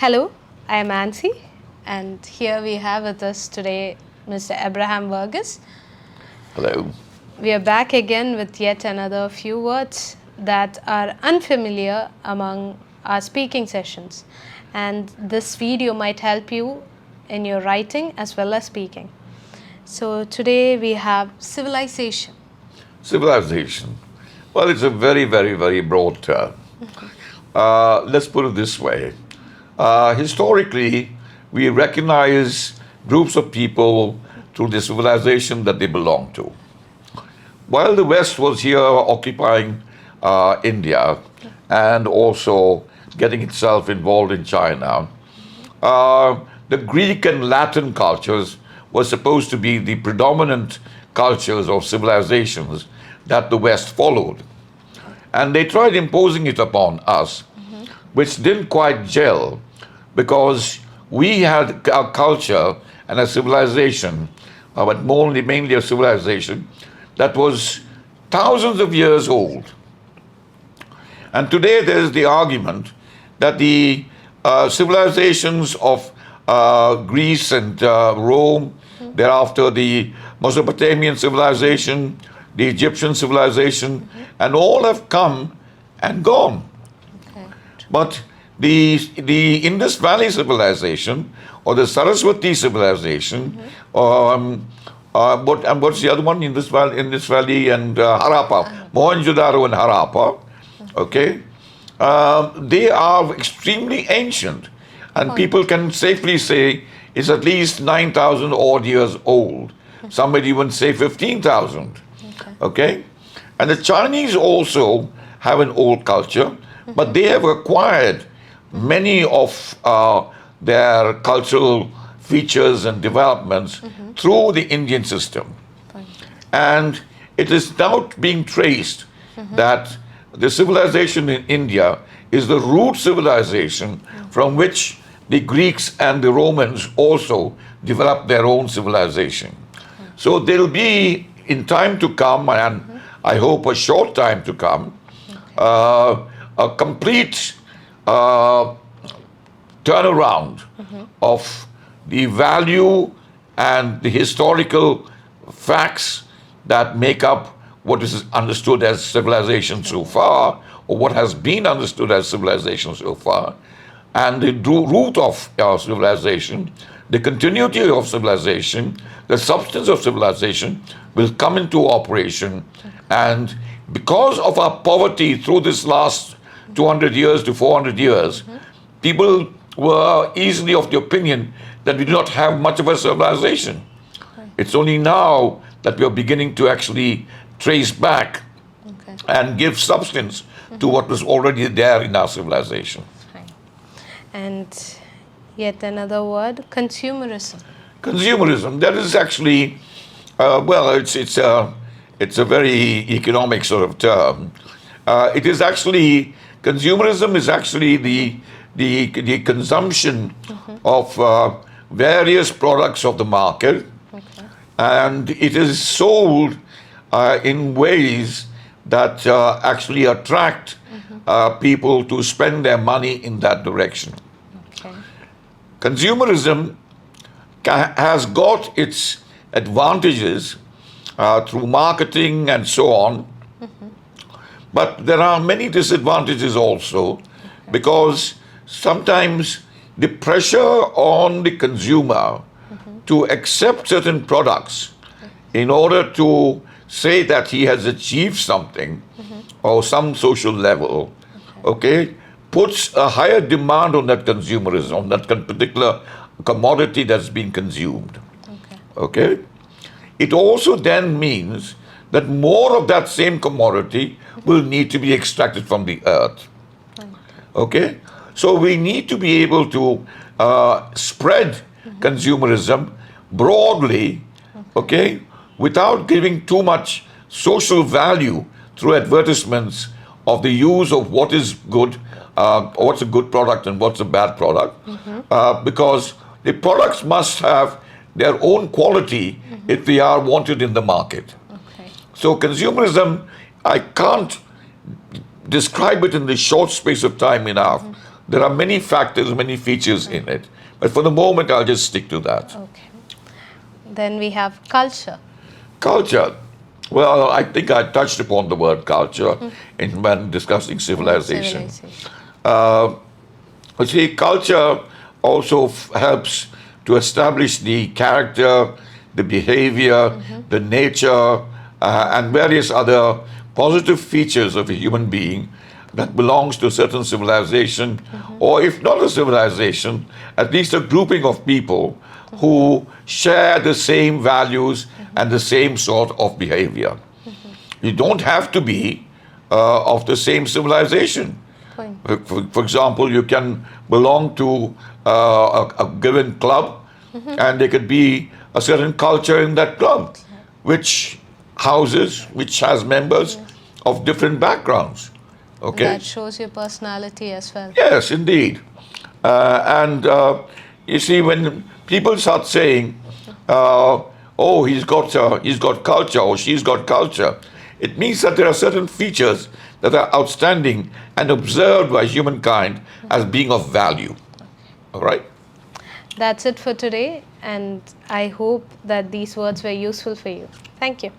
Hello, I am Nancy, and here we have with us today Mr. Abraham Vargas. Hello. We are back again with yet another few words that are unfamiliar among our speaking sessions, and this video might help you in your writing as well as speaking. So today we have civilization. Civilization. Well, it's a very, very, very broad term. Let's put it this way. Historically, we recognize groups of people through the civilization that they belong to. While the West was here occupying India and also getting itself involved in China, the Greek and Latin cultures were supposed to be the predominant cultures or civilizations that the West followed. And they tried imposing it upon us, which didn't quite gel, because we had a culture and a civilization, but mainly a civilization that was thousands of years old. And today there is the argument that the civilizations of Greece and Rome, thereafter the Mesopotamian civilization, the Egyptian civilization, and all have come and gone. Okay. But the Indus Valley civilization or the Saraswati civilization, what's the other one? Indus Valley and Harappa, Mohenjo-daro and Harappa, okay? They are extremely ancient, and people can safely say it's at least 9,000 odd years old. Some might even say 15,000. Okay? And the Chinese also have an old culture, but they have acquired many of their cultural features and developments through the Indian system. And it is now being traced that the civilization in India is the root civilization from which the Greeks and the Romans also developed their own civilization. So there will be, in time to come, and I hope a short time to come, a complete turnaround of the value and the historical facts that make up what is understood as civilization so far, or what has been understood as civilization so far, and the root of our civilization, the continuity of civilization, the substance of civilization will come into operation. And because of our poverty through this last 200 years to 400 years, people were easily of the opinion that we do not have much of a civilization. It's only now that we are beginning to actually trace back and give substance to what was already there in our civilization. And yet another word, consumerism. Consumerism, that is actually, it's a very economic sort of term. It is actually, consumerism is actually the consumption of various products of the market, and it is sold in ways that actually attract people to spend their money in that direction. Consumerism has got its advantages through marketing and so on, but there are many disadvantages also, because sometimes the pressure on the consumer to accept certain products in order to say that he has achieved something or some social level, okay, puts a higher demand on that consumerism, on that particular commodity that's being consumed. Okay? It also then means that more of that same commodity will need to be extracted from the earth. Okay? So we need to be able to spread consumerism broadly, okay, without giving too much social value through advertisements of the use of what is good, what's a good product and what's a bad product, because the products must have their own quality if they are wanted in the market. So consumerism, I can't describe it in the short space of time enough there are many factors, many features in it. But for the moment, I'll just stick to that. Okay. Then we have culture. Culture. Well, I think I touched upon the word culture when discussing civilization. You see, culture also helps to establish the character, the behavior, the nature, and various other positive features of a human being that belongs to a certain civilization, or if not a civilization, at least a grouping of people who share the same values and the same sort of behavior. You don't have to be of the same civilization. For example, you can belong to a given club, and there could be a certain culture in that club, which has members of different backgrounds. Okay. That shows your personality as well. Yes, indeed. And you see, when people start saying, "Oh, he's got culture," or "She's got culture," it means that there are certain features that are outstanding and observed by humankind as being of value. All right. That's it for today, and I hope that these words were useful for you. Thank you.